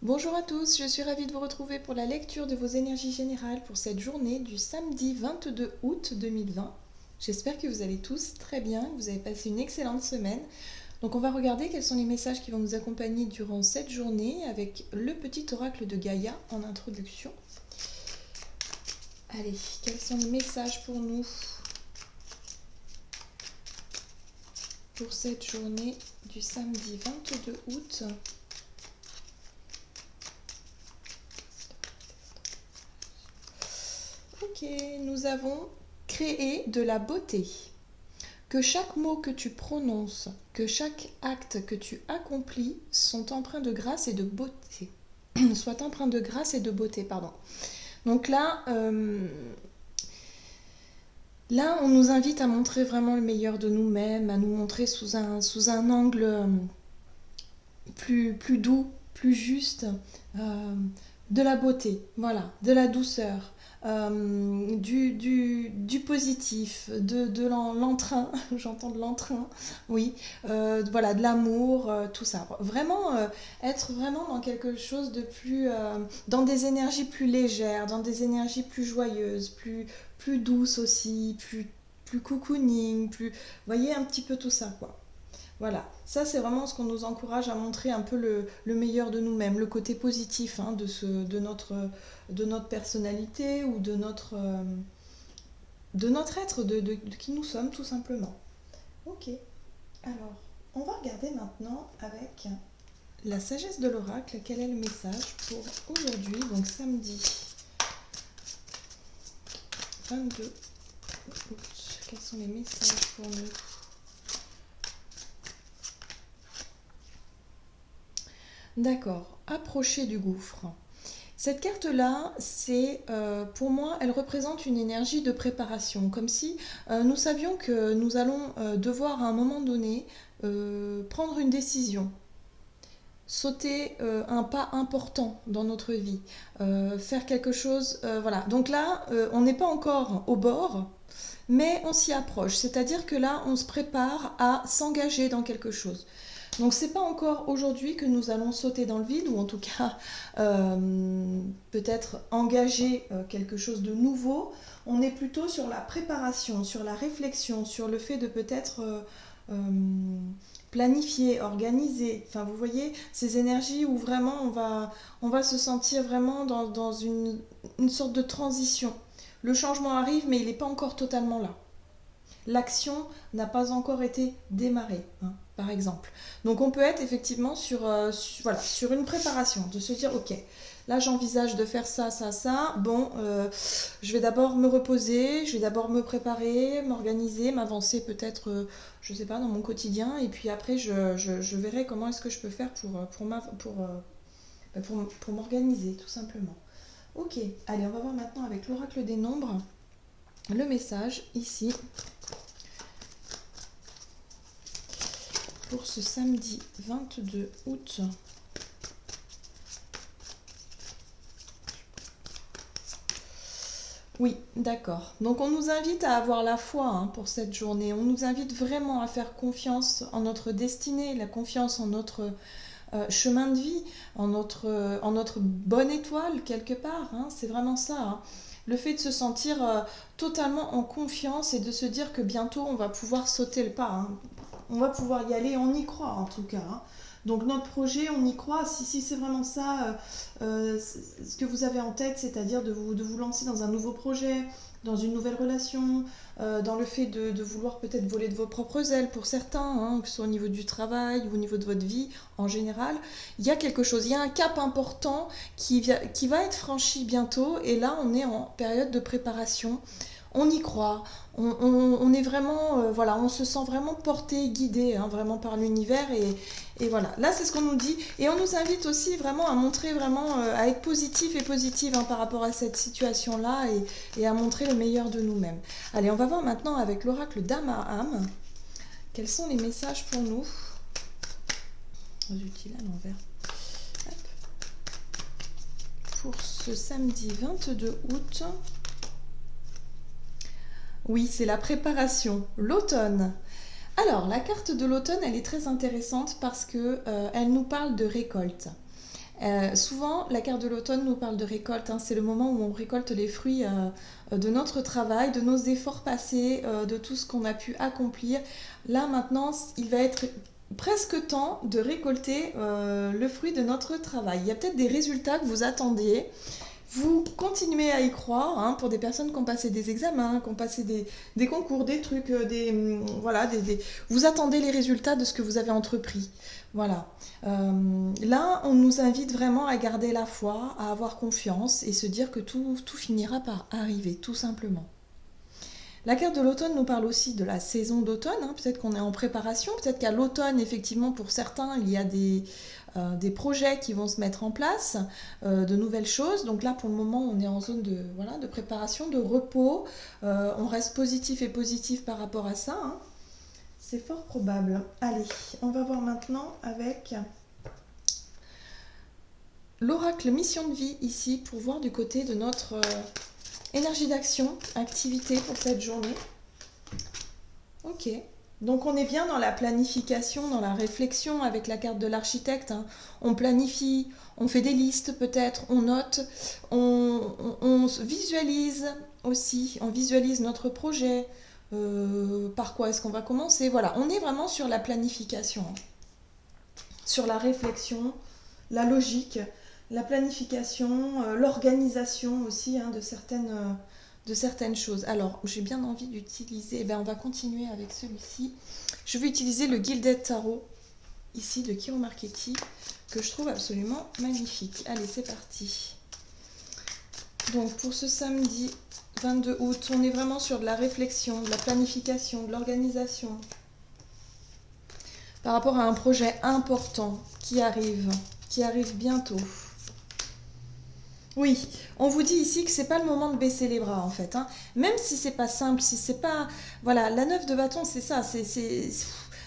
Bonjour à tous, je suis ravie de vous retrouver pour la lecture de vos énergies générales pour cette journée du samedi 22 août 2020. J'espère que vous allez tous très bien, que vous avez passé une excellente semaine. Donc on va regarder quels sont les messages qui vont nous accompagner durant cette journée avec le petit oracle de Gaïa en introduction. Allez, quels sont les messages pour nous pour cette journée du samedi 22 août? Ok, nous avons créé de la beauté. Que chaque mot que tu prononces, que chaque acte que tu accomplis sont empreints de grâce et de beauté. Soit empreints de grâce et de beauté, pardon. Donc là, on nous invite à montrer vraiment le meilleur de nous-mêmes, à nous montrer sous un angle plus doux, plus juste, de la beauté, voilà, de la douceur, du positif, de l'entrain, j'entends de l'entrain, oui, voilà, de l'amour, tout ça. Vraiment, être vraiment dans quelque chose de plus, dans des énergies plus légères, dans des énergies plus joyeuses, plus douces aussi, plus cocooning, plus, vous voyez, un petit peu tout ça, quoi. Voilà, ça c'est vraiment ce qu'on nous encourage à montrer un peu le meilleur de nous-mêmes, le côté positif hein, de notre personnalité ou de notre être, de qui nous sommes tout simplement. Ok, alors on va regarder maintenant avec la sagesse de l'oracle, quel est le message pour aujourd'hui, donc samedi 22 août. Quels sont les messages pour nous? D'accord, approcher du gouffre. Cette carte-là, pour moi, elle représente une énergie de préparation, comme si nous savions que nous allons devoir à un moment donné prendre une décision, sauter un pas important dans notre vie, faire quelque chose, voilà. Donc là, on n'est pas encore au bord, mais on s'y approche, c'est-à-dire que là, on se prépare à s'engager dans quelque chose. Donc c'est pas encore aujourd'hui que nous allons sauter dans le vide ou en tout cas peut-être engager quelque chose de nouveau. On est plutôt sur la préparation, sur la réflexion, sur le fait de peut-être euh, planifier, organiser. Enfin vous voyez ces énergies où vraiment on va se sentir vraiment dans une sorte de transition. Le changement arrive mais il n'est pas encore totalement là. L'action n'a pas encore été démarrée, hein, par exemple. Donc on peut être effectivement voilà, sur une préparation, de se dire ok, là j'envisage de faire ça, ça, ça, bon, je vais d'abord me reposer, je vais d'abord me préparer, m'organiser, m'avancer peut-être, je ne sais pas, dans mon quotidien, et puis après je verrai comment est-ce que je peux faire pour m'organiser, tout simplement. Ok, allez, on va voir maintenant avec l'oracle des nombres le message ici pour ce samedi 22 août. Oui, d'accord. Donc on nous invite à avoir la foi hein, pour cette journée. On nous invite vraiment à faire confiance en notre destinée, la confiance en notre chemin de vie, en notre bonne étoile quelque part. Hein. C'est vraiment ça. Hein. Le fait de se sentir totalement en confiance et de se dire que bientôt on va pouvoir sauter le pas. Hein. On va pouvoir y aller, on y croit en tout cas. Hein. Donc notre projet, on y croit. Si c'est vraiment ça, ce que vous avez en tête, c'est-à-dire de vous lancer dans un nouveau projet, dans une nouvelle relation, dans le fait de vouloir peut-être voler de vos propres ailes pour certains, hein, que ce soit au niveau du travail ou au niveau de votre vie en général, il y a quelque chose, il y a un cap important qui va être franchi bientôt et là on est en période de préparation. On y croit, on est vraiment, voilà, on se sent vraiment porté, guidé, hein, vraiment par l'univers et voilà. Là, c'est ce qu'on nous dit et on nous invite aussi vraiment à montrer vraiment, à être positif et positive hein, par rapport à cette situation-là et à montrer le meilleur de nous-mêmes. Allez, on va voir maintenant avec l'oracle d'Amaam quels sont les messages pour nous. Zut, à l'envers. Pour ce samedi 22 août. Oui, c'est la préparation, l'automne. Alors, la carte de l'automne, elle est très intéressante parce que elle nous parle de récolte. Souvent, la carte de l'automne nous parle de récolte, hein. C'est le moment où on récolte les fruits de notre travail, de nos efforts passés, de tout ce qu'on a pu accomplir. Là, maintenant, il va être presque temps de récolter le fruit de notre travail. Il y a peut-être des résultats que vous attendiez. Vous continuez à y croire, hein, pour des personnes qui ont passé des examens, qui ont passé des concours, des trucs, voilà, vous attendez les résultats de ce que vous avez entrepris. Voilà. Là, on nous invite vraiment à garder la foi, à avoir confiance et se dire que tout finira par arriver, tout simplement. La carte de l'automne nous parle aussi de la saison d'automne, hein. Peut-être qu'on est en préparation, peut-être qu'à l'automne, effectivement, pour certains, il y a des projets qui vont se mettre en place, de nouvelles choses. Donc là, pour le moment, on est en zone de, voilà, de préparation, de repos. On reste positif et positif par rapport à ça, hein. C'est fort probable. Allez, on va voir maintenant avec l'oracle mission de vie ici pour voir du côté de notre énergie d'action, activité pour cette journée. Ok. Donc on est bien dans la planification, dans la réflexion avec la carte de l'architecte, hein. On planifie, on fait des listes peut-être, on note, on visualise aussi, on visualise notre projet, par quoi est-ce qu'on va commencer. Voilà, on est vraiment sur la planification, hein. Sur la réflexion, la logique, la planification, l'organisation aussi, hein, de certaines choses. Alors, j'ai bien envie d'utiliser, on va continuer avec celui-ci. Je vais utiliser le Gilded Tarot, ici, de Kiro Marchetti, que je trouve absolument magnifique. Allez, c'est parti. Donc, pour ce samedi 22 août, on est vraiment sur de la réflexion, de la planification, de l'organisation, par rapport à un projet important qui arrive bientôt. Oui, on vous dit ici que c'est pas le moment de baisser les bras en fait, hein. Même si c'est pas simple, si c'est pas... Voilà, la 9 de bâton c'est ça,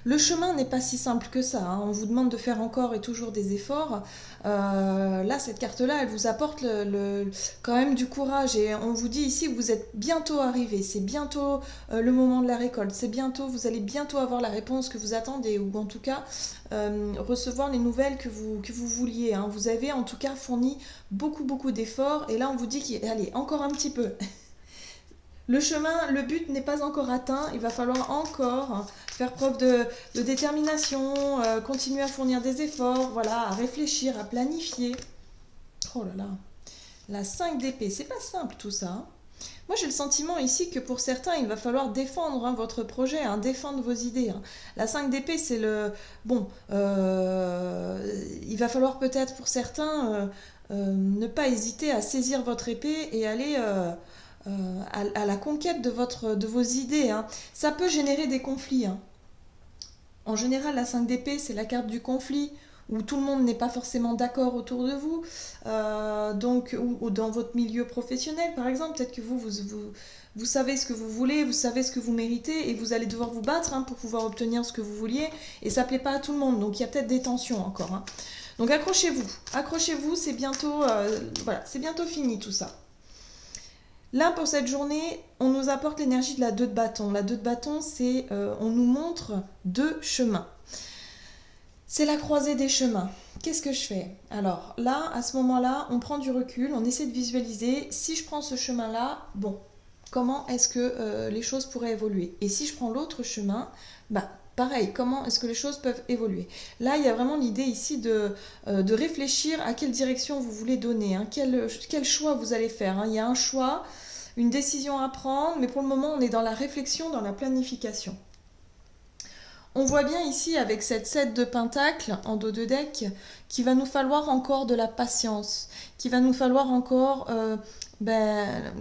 le chemin n'est pas si simple que ça, hein. On vous demande de faire encore et toujours des efforts. Là, cette carte-là, elle vous apporte quand même du courage et on vous dit ici que vous êtes bientôt arrivé, c'est bientôt le moment de la récolte, c'est bientôt, vous allez bientôt avoir la réponse que vous attendez ou en tout cas recevoir les nouvelles que vous vouliez, hein. Vous avez en tout cas fourni beaucoup d'efforts et là on vous dit qu'allez, encore un petit peu. Le chemin, le but n'est pas encore atteint, il va falloir encore faire preuve de détermination, continuer à fournir des efforts, voilà, à réfléchir, à planifier. Oh là là, la 5 d'épée, c'est pas simple tout ça, hein. Moi j'ai le sentiment ici que pour certains il va falloir défendre, hein, votre projet, hein, défendre vos idées, hein. La 5 d'épée c'est le... Bon, il va falloir peut-être pour certains ne pas hésiter à saisir votre épée et aller... à la conquête de vos idées, hein. Ça peut générer des conflits, hein. En général, la 5 d'épée, c'est la carte du conflit, où tout le monde n'est pas forcément d'accord autour de vous, donc, ou dans votre milieu professionnel, par exemple. Peut-être que vous savez ce que vous voulez, vous savez ce que vous méritez, et vous allez devoir vous battre, hein, pour pouvoir obtenir ce que vous vouliez, et ça ne plaît pas à tout le monde, donc il y a peut-être des tensions encore, hein. Donc accrochez-vous, c'est bientôt, voilà, c'est bientôt fini tout ça. Là, pour cette journée, on nous apporte l'énergie de la 2 de bâton. La 2 de bâton, c'est on nous montre 2 chemins. C'est la croisée des chemins. Qu'est-ce que je fais? Alors là, à ce moment-là, on prend du recul, on essaie de visualiser. Si je prends ce chemin-là, bon, comment est-ce que les choses pourraient évoluer? Et si je prends l'autre chemin, pareil, comment est-ce que les choses peuvent évoluer? Là, il y a vraiment l'idée ici de réfléchir à quelle direction vous voulez donner, hein, quel choix vous allez faire, hein. Il y a un choix, une décision à prendre, mais pour le moment, on est dans la réflexion, dans la planification. On voit bien ici, avec cette 7 de pentacle en dos de deck, qu'il va nous falloir encore de la patience, qu'il va nous falloir encore...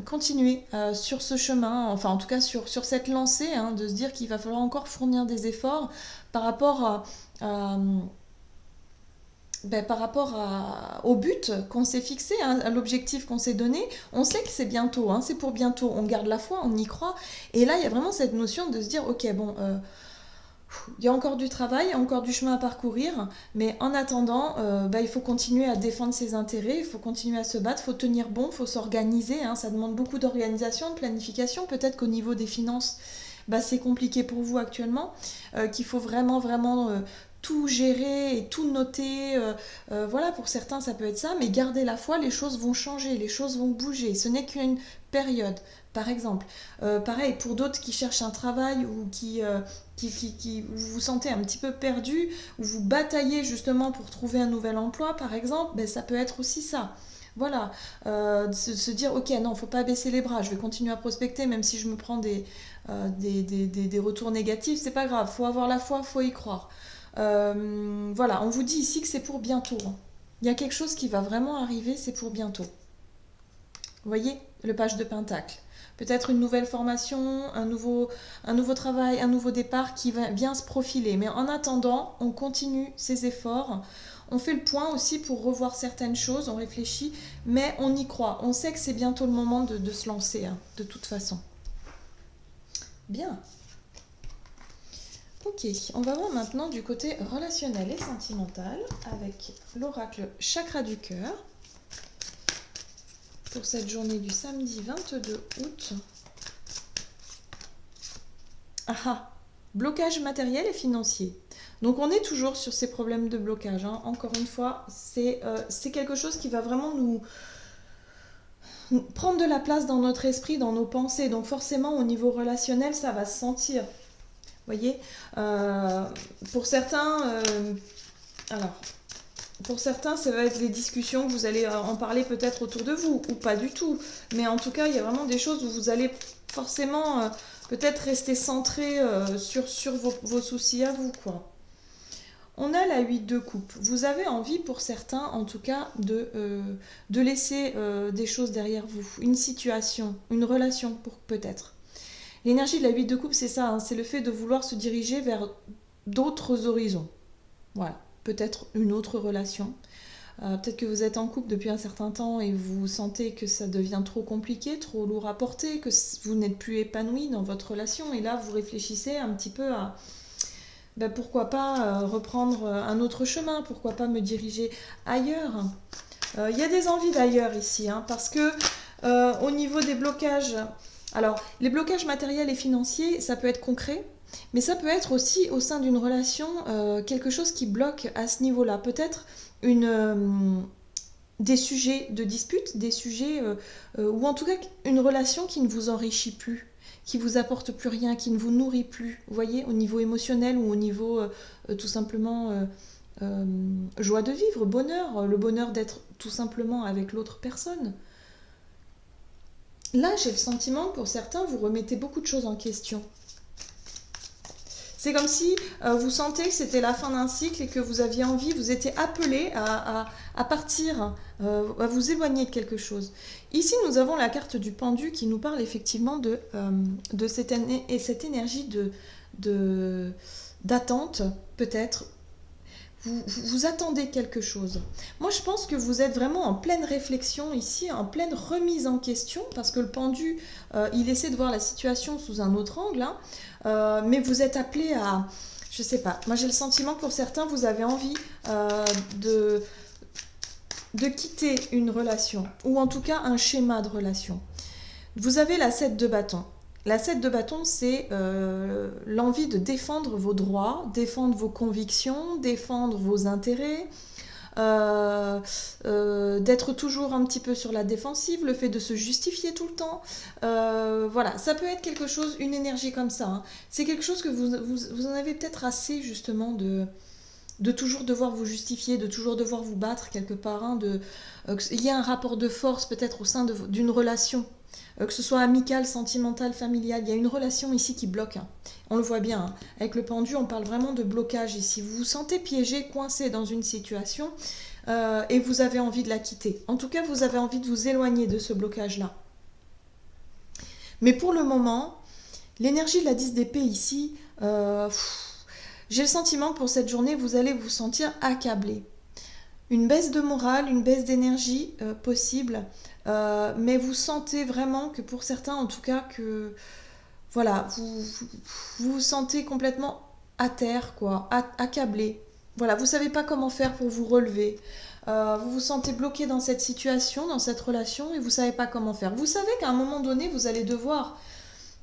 continuer sur ce chemin, enfin en tout cas sur cette lancée, hein, de se dire qu'il va falloir encore fournir des efforts par rapport au but qu'on s'est fixé, hein, à l'objectif qu'on s'est donné. On sait que c'est bientôt, hein, c'est pour bientôt, on garde la foi, on y croit, et là il y a vraiment cette notion de se dire ok bon... il y a encore du travail, encore du chemin à parcourir, mais en attendant, il faut continuer à défendre ses intérêts, il faut continuer à se battre, il faut tenir bon, il faut s'organiser, hein, ça demande beaucoup d'organisation, de planification. Peut-être qu'au niveau des finances, c'est compliqué pour vous actuellement, qu'il faut vraiment tout gérer et tout noter. Voilà, pour certains, ça peut être ça, mais gardez la foi, les choses vont changer, les choses vont bouger. Ce n'est qu'une période, par exemple. Pareil, pour d'autres qui cherchent un travail ou où vous vous sentez un petit peu perdu, ou vous bataillez justement pour trouver un nouvel emploi, par exemple, ben, ça peut être aussi ça. Voilà, se dire, ok, non, faut pas baisser les bras, je vais continuer à prospecter, même si je me prends des retours négatifs, c'est pas grave, faut avoir la foi, faut y croire. Voilà, on vous dit ici que c'est pour bientôt, hein. Il y a quelque chose qui va vraiment arriver, c'est pour bientôt. Vous voyez, le page de Pentacle. Peut-être une nouvelle formation, un nouveau travail, un nouveau départ qui va bien se profiler. Mais en attendant, on continue ses efforts. On fait le point aussi pour revoir certaines choses, on réfléchit, mais on y croit. On sait que c'est bientôt le moment de se lancer, hein, de toute façon. Bien. Ok, on va voir maintenant du côté relationnel et sentimental avec l'oracle Chakra du cœur pour cette journée du samedi 22 août. Ah, blocage matériel et financier. Donc on est toujours sur ces problèmes de blocage, hein. Encore une fois, c'est quelque chose qui va vraiment nous prendre de la place dans notre esprit, dans nos pensées. Donc forcément, au niveau relationnel, ça va se sentir. Vous voyez, pour certains, alors, pour certains, ça va être des discussions que vous allez en parler peut-être autour de vous, ou pas du tout. Mais en tout cas, il y a vraiment des choses où vous allez forcément peut-être rester centré sur vos soucis à vous, quoi. On a la 8 de coupe. Vous avez envie, pour certains, en tout cas, de laisser des choses derrière vous. Une situation, une relation, pour peut-être. L'énergie de la 8 de coupe, c'est ça, hein, c'est le fait de vouloir se diriger vers d'autres horizons. Voilà, peut-être une autre relation. Peut-être que vous êtes en couple depuis un certain temps et vous sentez que ça devient trop compliqué, trop lourd à porter, que vous n'êtes plus épanoui dans votre relation. Et là, vous réfléchissez un petit peu à pourquoi pas reprendre un autre chemin, pourquoi pas me diriger ailleurs. Il y a des envies d'ailleurs ici, hein, parce que au niveau des blocages, alors les blocages matériels et financiers, ça peut être concret, mais ça peut être aussi au sein d'une relation quelque chose qui bloque à ce niveau-là. Peut-être des sujets de dispute, des sujets, ou en tout cas une relation qui ne vous enrichit plus, qui vous apporte plus rien, qui ne vous nourrit plus, vous voyez, au niveau émotionnel ou au niveau tout simplement joie de vivre, bonheur, le bonheur d'être tout simplement avec l'autre personne. Là, j'ai le sentiment que pour certains, vous remettez beaucoup de choses en question. C'est comme si vous sentez que c'était la fin d'un cycle et que vous aviez envie, vous étiez appelé à partir, à vous éloigner de quelque chose. Ici, nous avons la carte du pendu qui nous parle effectivement de cette énergie d'attente, peut-être. Vous attendez quelque chose. Moi, je pense que vous êtes vraiment en pleine réflexion ici, en pleine remise en question, parce que le pendu, il essaie de voir la situation sous un autre angle, hein, mais vous êtes appelé à... Je sais pas, moi j'ai le sentiment que pour certains, vous avez envie de quitter une relation, ou en tout cas un schéma de relation. Vous avez la 7 de bâton. La 7 de bâton, c'est l'envie de défendre vos droits, défendre vos convictions, défendre vos intérêts, d'être toujours un petit peu sur la défensive, le fait de se justifier tout le temps. Voilà, ça peut être quelque chose, une énergie comme ça, hein. C'est quelque chose que vous en avez peut-être assez justement de toujours devoir vous justifier, de toujours devoir vous battre quelque part, hein, il y a un rapport de force peut-être au sein d'une relation. Que ce soit amical, sentimental, familial, il y a une relation ici qui bloque, hein. On le voit bien, hein. Avec le pendu, on parle vraiment de blocage ici. Vous vous sentez piégé, coincé dans une situation et vous avez envie de la quitter. En tout cas, vous avez envie de vous éloigner de ce blocage-là. Mais pour le moment, l'énergie de la 10 d'épée ici, j'ai le sentiment que pour cette journée, vous allez vous sentir accablé. Une baisse de morale, une baisse d'énergie possible, mais vous sentez vraiment que pour certains, en tout cas, que voilà, vous vous sentez complètement à terre, quoi, accablé. Voilà, vous savez pas comment faire pour vous relever. Vous vous sentez bloqué dans cette situation, dans cette relation, et vous savez pas comment faire. Vous savez qu'à un moment donné, vous allez devoir,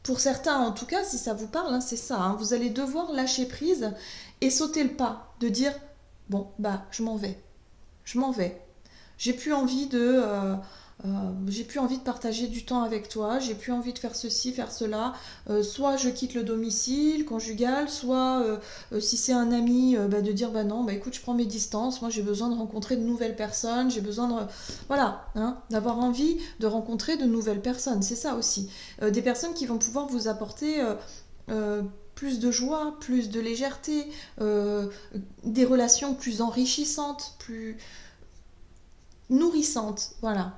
pour certains en tout cas, si ça vous parle, hein, c'est ça, hein, vous allez devoir lâcher prise et sauter le pas, de dire, bon, bah, je m'en vais. Je m'en vais. J'ai plus envie j'ai plus envie de partager du temps avec toi, j'ai plus envie de faire ceci, faire cela. Soit je quitte le domicile conjugal, soit si c'est un ami, bah, de dire bah non, bah écoute, je prends mes distances, moi j'ai besoin de rencontrer de nouvelles personnes, j'ai besoin de. Voilà, hein, d'avoir envie de rencontrer de nouvelles personnes, c'est ça aussi. Des personnes qui vont pouvoir vous apporter. Euh, plus de joie, plus de légèreté, des relations plus enrichissantes, plus nourrissantes, voilà.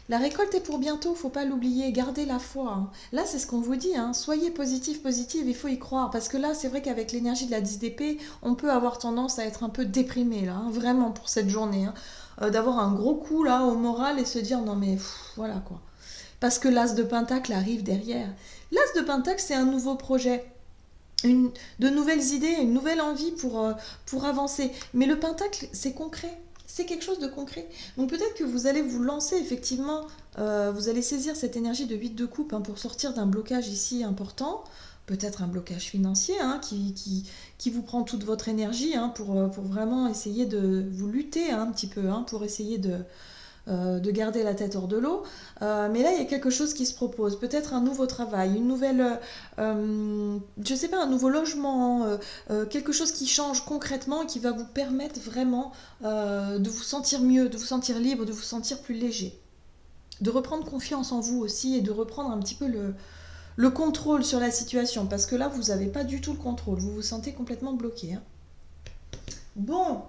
La récolte est pour bientôt, faut pas l'oublier, gardez la foi, hein. Là, c'est ce qu'on vous dit, hein. Soyez positif, positive, il faut y croire. Parce que là, c'est vrai qu'avec l'énergie de la 10 d'épée, on peut avoir tendance à être un peu déprimé, là, hein, vraiment, pour cette journée, hein. D'avoir un gros coup, là, au moral et se dire, non mais, voilà, quoi. Parce que l'as de Pentacle arrive derrière. L'as de Pentacle, c'est un nouveau projet. De nouvelles idées, une nouvelle envie pour avancer. Mais le pentacle, c'est concret. C'est quelque chose de concret. Donc peut-être que vous allez vous lancer effectivement, vous allez saisir cette énergie de 8 de coupe, hein, pour sortir d'un blocage ici important, peut-être un blocage financier, hein, qui vous prend toute votre énergie, hein, pour vraiment essayer de vous lutter, hein, un petit peu, hein, pour essayer de garder la tête hors de l'eau. Mais là, il y a quelque chose qui se propose. Peut-être un nouveau travail, une nouvelle, je sais pas, un nouveau logement, quelque chose qui change concrètement et qui va vous permettre vraiment de vous sentir mieux, de vous sentir libre, de vous sentir plus léger. De reprendre confiance en vous aussi et de reprendre un petit peu le contrôle sur la situation. Parce que là, vous n'avez pas du tout le contrôle. Vous vous sentez complètement bloqué, hein. Bon,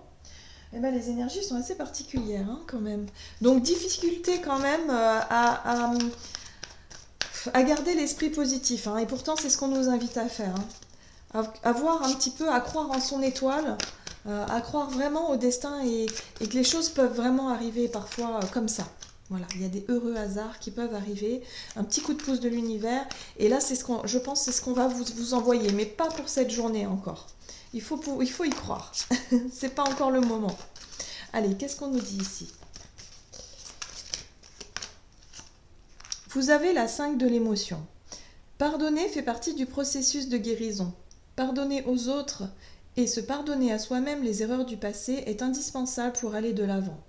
eh ben, les énergies sont assez particulières, hein, quand même. Donc difficulté quand même à garder l'esprit positif, hein. Et pourtant c'est ce qu'on nous invite à faire, hein. À voir un petit peu, à croire en son étoile, à croire vraiment au destin et que les choses peuvent vraiment arriver parfois comme ça. Voilà, il y a des heureux hasards qui peuvent arriver, un petit coup de pouce de l'univers. Et là, je pense c'est ce qu'on va vous envoyer, mais pas pour cette journée encore. Il faut y croire. C'est pas encore le moment. Allez, qu'est-ce qu'on nous dit ici? Vous avez la 5 de l'émotion. Pardonner fait partie du processus de guérison. Pardonner aux autres et se pardonner à soi-même les erreurs du passé est indispensable pour aller de l'avant.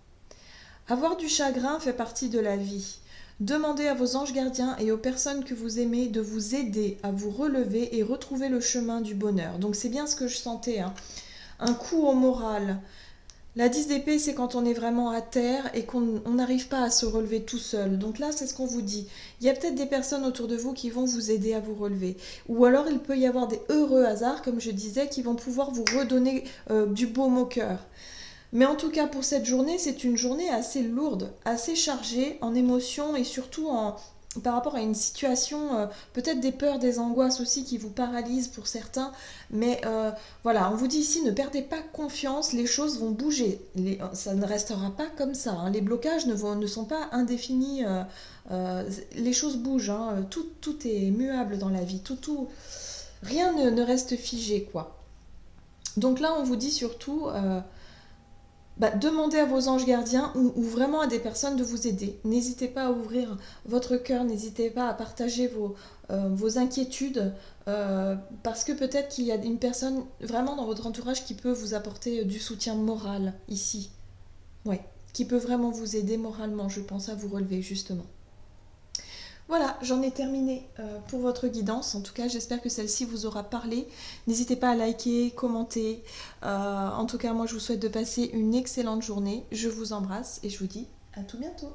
Avoir du chagrin fait partie de la vie. Demandez à vos anges gardiens et aux personnes que vous aimez de vous aider à vous relever et retrouver le chemin du bonheur. Donc c'est bien ce que je sentais, hein. Un coup au moral. La 10 d'épée, c'est quand on est vraiment à terre et qu'on n'arrive pas à se relever tout seul. Donc là, c'est ce qu'on vous dit. Il y a peut-être des personnes autour de vous qui vont vous aider à vous relever. Ou alors, il peut y avoir des heureux hasards, comme je disais, qui vont pouvoir vous redonner du baume au cœur. Mais en tout cas, pour cette journée, c'est une journée assez lourde, assez chargée en émotions et surtout par rapport à une situation, peut-être des peurs, des angoisses aussi qui vous paralysent pour certains. Mais voilà, on vous dit ici, ne perdez pas confiance, les choses vont bouger. Ça ne restera pas comme ça, hein. Les blocages ne sont pas indéfinis. Les choses bougent, hein. Tout est muable dans la vie. Rien ne reste figé, quoi. Donc là, on vous dit surtout, demandez à vos anges gardiens ou vraiment à des personnes de vous aider. N'hésitez pas à ouvrir votre cœur, n'hésitez pas à partager vos inquiétudes, parce que peut-être qu'il y a une personne vraiment dans votre entourage qui peut vous apporter du soutien moral ici. Ouais, qui peut vraiment vous aider moralement, je pense, à vous relever justement. Voilà, j'en ai terminé pour votre guidance. En tout cas, j'espère que celle-ci vous aura parlé. N'hésitez pas à liker, commenter. En tout cas, moi, je vous souhaite de passer une excellente journée. Je vous embrasse et je vous dis à tout bientôt.